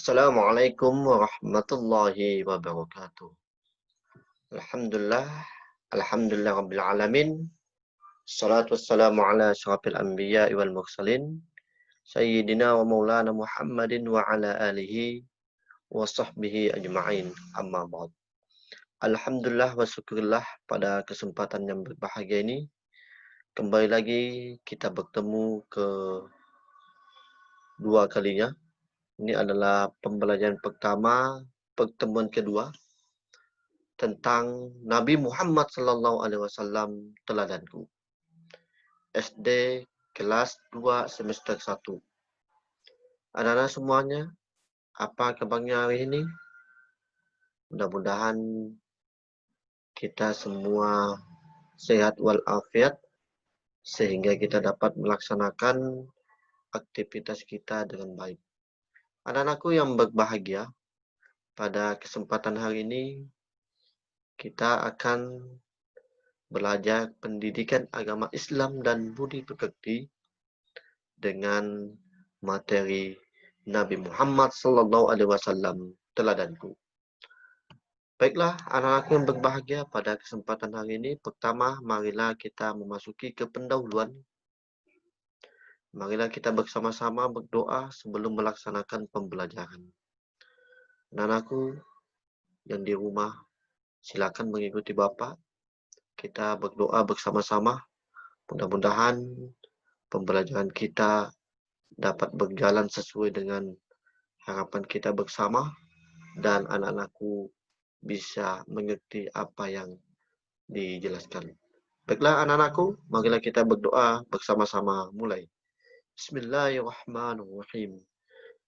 Assalamualaikum warahmatullahi wabarakatuh. Alhamdulillah, alhamdulillah rabbil alamin. Salatu wassalamu ala asyrafil anbiya'i wal mursalin. Sayyidina wa maulana Muhammadin wa ala alihi wa sahbihi ajma'in. Amma ba'd. Alhamdulillah wa syukurillah pada kesempatan yang berbahagia ini. Kembali lagi kita bertemu ke dua kalinya. Ini adalah pembelajaran pertama, pertemuan kedua tentang Nabi Muhammad sallallahu alaihi wasallam teladanku. SD kelas 2 semester 1. Anak-anak semuanya, apa kabarnya hari ini? Mudah-mudahan kita semua sehat walafiat sehingga kita dapat melaksanakan aktivitas kita dengan baik. Anak-anakku yang berbahagia, pada kesempatan hari ini kita akan belajar pendidikan agama Islam dan budi pekerti dengan materi Nabi Muhammad sallallahu alaihi wasallam teladanku. Baiklah, anak-anak yang berbahagia, pada kesempatan hari ini pertama marilah kita memasuki ke pendahuluan. Marilah kita bersama-sama berdoa sebelum melaksanakan pembelajaran. Anak-anakku yang di rumah, silakan mengikuti Bapak. Kita berdoa bersama-sama. Mudah-mudahan pembelajaran kita dapat berjalan sesuai dengan harapan kita bersama dan anak-anakku bisa mengerti apa yang dijelaskan. Baiklah anak-anakku, marilah kita berdoa bersama-sama mulai. Bismillahirrahmanirrahim.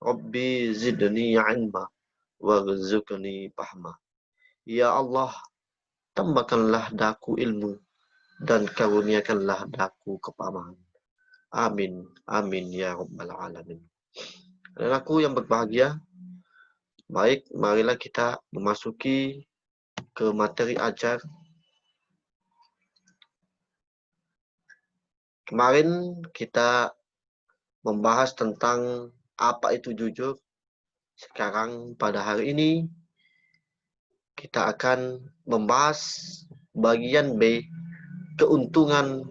Rabbi zidni ilma warzuqni fahma. Ya Allah, tambahkanlah daku ilmu dan karuniakanlah daku kepahaman. Amin. Amin ya rabbal alamin. Anak-anakku yang berbahagia, baik, marilah kita memasuki ke materi ajar. Kemarin kita membahas tentang apa itu jujur. Sekarang pada hari ini kita akan membahas bagian B, keuntungan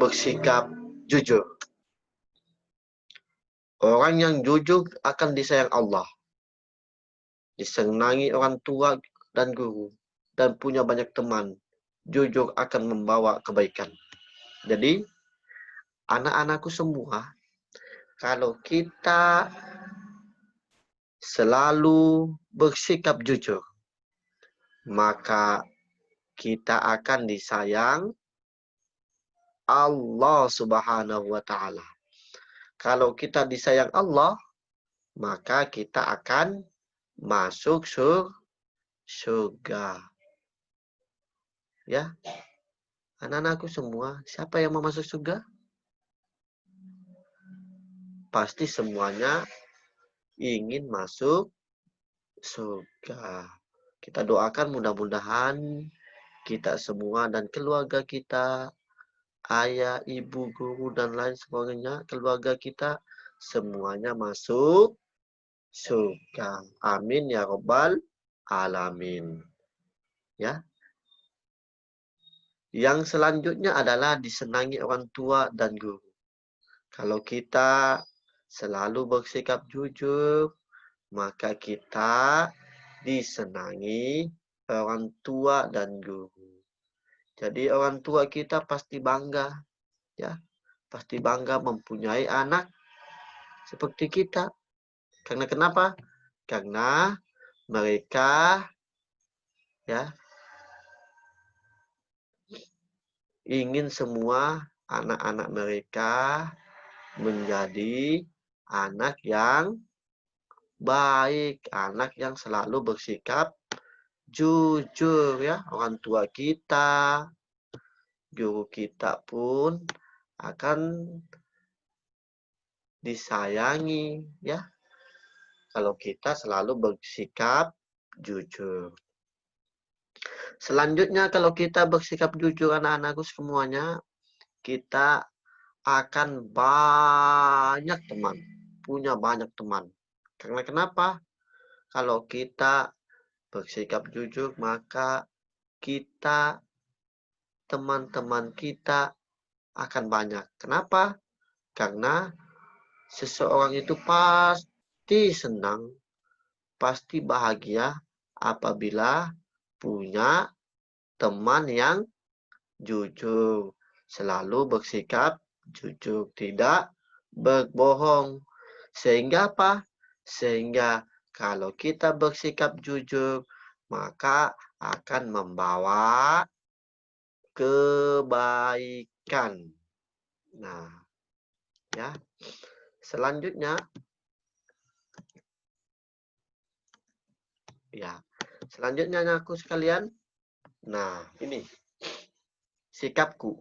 bersikap jujur. Orang yang jujur akan disayang Allah, disenangi orang tua dan guru, dan punya banyak teman. Jujur akan membawa kebaikan. Jadi, anak-anakku semua, kalau kita selalu bersikap jujur, maka kita akan disayang Allah Subhanahu wa Ta'ala. Kalau kita disayang Allah, maka kita akan masuk surga. Ya, anak-anakku semua, siapa yang mau masuk surga? Pasti semuanya ingin masuk surga. Kita doakan mudah-mudahan kita semua dan keluarga kita, ayah, ibu, guru, dan lain sebagainya, keluarga kita semuanya masuk surga. Amin ya rabbal alamin. Ya. Yang selanjutnya adalah disenangi orang tua dan guru. Kalau kita selalu bersikap jujur, maka kita disenangi orang tua dan guru. Jadi orang tua kita pasti bangga, ya, pasti bangga mempunyai anak seperti kita. Karena kenapa? Karena mereka, ya, ingin semua anak-anak mereka menjadi anak yang baik, anak yang selalu bersikap jujur, ya. Orang tua kita, guru kita pun akan disayangi, ya, kalau kita selalu bersikap jujur. Selanjutnya, kalau kita bersikap jujur, anak-anakku semuanya, kita akan banyak teman, punya banyak teman. Karena kenapa? Kalau kita bersikap jujur, maka kita, teman-teman kita akan banyak. Kenapa? Karena seseorang itu pasti senang, pasti bahagia apabila punya teman yang jujur. Selalu bersikap jujur, tidak berbohong. Sehingga apa? Sehingga kalau kita bersikap jujur, maka akan membawa kebaikan. Nah, ya. Selanjutnya, aku sekalian. Nah, ini sikapku.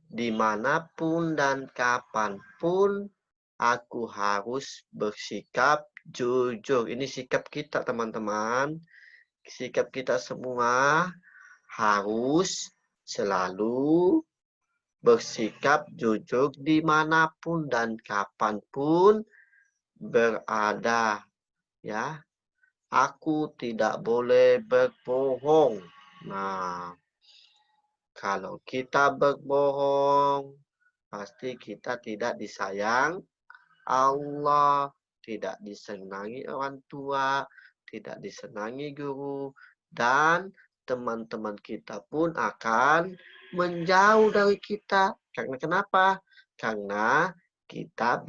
Dimanapun dan kapanpun aku harus bersikap jujur. Ini sikap kita, teman-teman. Sikap kita semua harus selalu bersikap jujur dimanapun dan kapanpun berada. Ya, aku tidak boleh berbohong. Nah, kalau kita berbohong, pasti kita tidak disayang Allah, tidak disenangi orang tua, tidak disenangi guru, dan teman-teman kita pun akan menjauh dari kita. Karena kenapa? Karena kita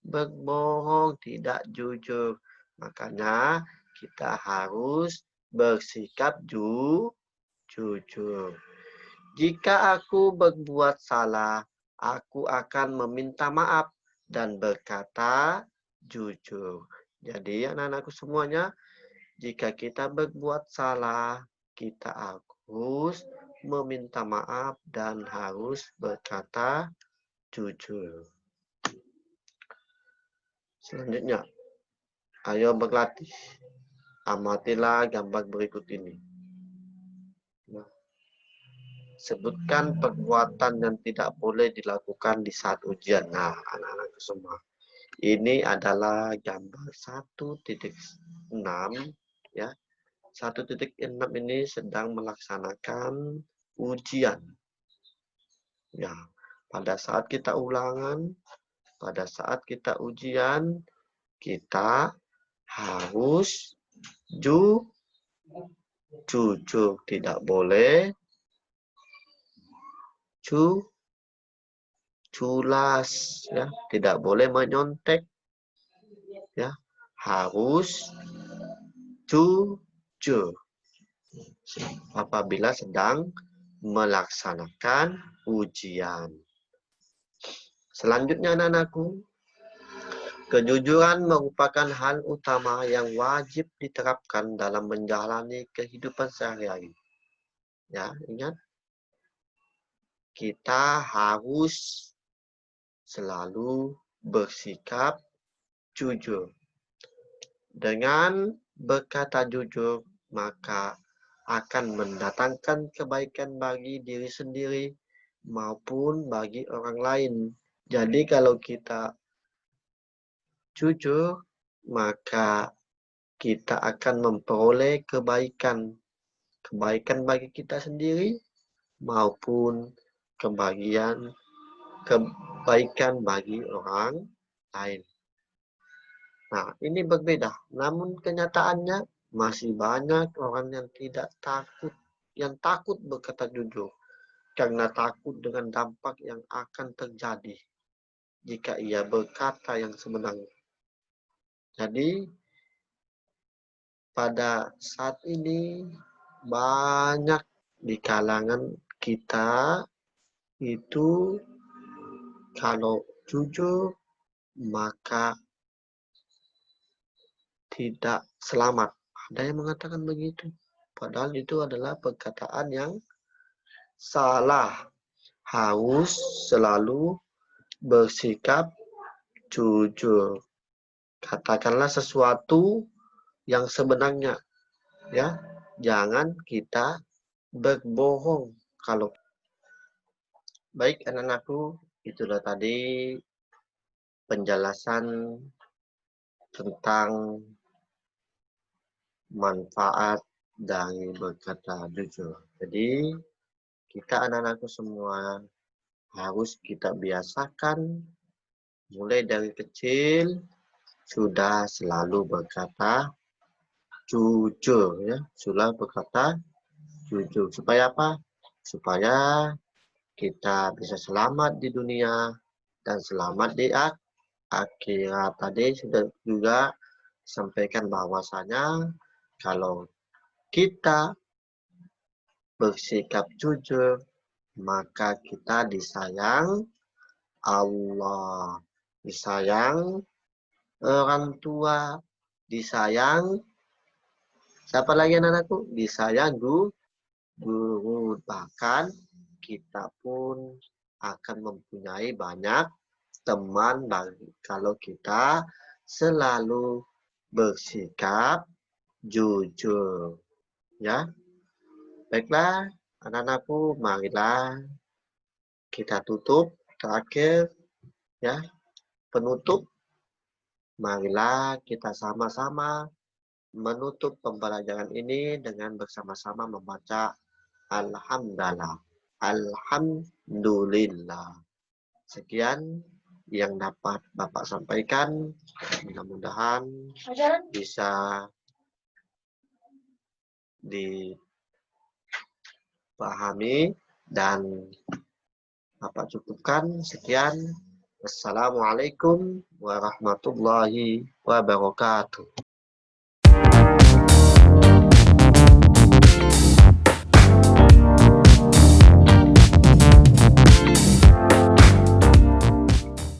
berbohong, tidak jujur. Makanya kita harus bersikap jujur. Jika aku berbuat salah, aku akan meminta maaf dan berkata jujur. Jadi anak-anakku semuanya, jika kita berbuat salah, kita harus meminta maaf dan harus berkata jujur. Selanjutnya, ayo berlatih. Amatilah gambar berikut ini. Nah, sebutkan perbuatan yang tidak boleh dilakukan di saat ujian. Nah, anak-anak semua. Ini adalah gambar 1.6 ya. 1.6 ini sedang melaksanakan ujian. Ya, pada saat kita ulangan, pada saat kita ujian, kita harus jujur, tidak boleh culas, ya, tidak boleh menyontek, ya, harus jujur apabila sedang melaksanakan ujian. Selanjutnya anak-anakku, kejujuran merupakan hal utama yang wajib diterapkan dalam menjalani kehidupan sehari-hari. Ya, ingat, kita harus selalu bersikap jujur. Dengan berkata jujur, maka akan mendatangkan kebaikan bagi diri sendiri maupun bagi orang lain. Jadi kalau kita jujur, maka kita akan memperoleh kebaikan. Kebaikan bagi kita sendiri maupun kebaikan bagi orang lain. Nah, ini berbeda. Namun kenyataannya masih banyak orang yang takut berkata jujur. Karena takut dengan dampak yang akan terjadi jika ia berkata yang sebenarnya. Jadi, pada saat ini banyak di kalangan kita itu kalau jujur maka tidak selamat. Ada yang mengatakan begitu. Padahal itu adalah perkataan yang salah. Harus selalu bersikap jujur. Katakanlah sesuatu yang sebenarnya, ya. Jangan kita berbohong. Kalau baik anak-anakku, itulah tadi penjelasan tentang manfaat dari berkata jujur. Jadi, kita anak-anakku semua harus kita biasakan mulai dari kecil sudah selalu berkata jujur ya, sudah berkata jujur. Supaya apa? Supaya kita bisa selamat di dunia dan selamat di akhirat. Tadi sudah juga sampaikan bahwasanya kalau kita bersikap jujur, maka kita disayang Allah, disayang orang tua, disayang siapa lagi anak-anakku? Disayang guru. Bahkan kita pun akan mempunyai banyak teman kalau kita selalu bersikap jujur. Ya, baiklah anak-anakku, marilah kita tutup terakhir ya, penutup. Marilah kita sama-sama menutup pembelajaran ini dengan bersama-sama membaca Alhamdulillah. Alhamdulillah. Sekian yang dapat Bapak sampaikan. Mudah-mudahan bisa dipahami dan Bapak cukupkan. Sekian. Wassalamualaikum warahmatullahi wabarakatuh.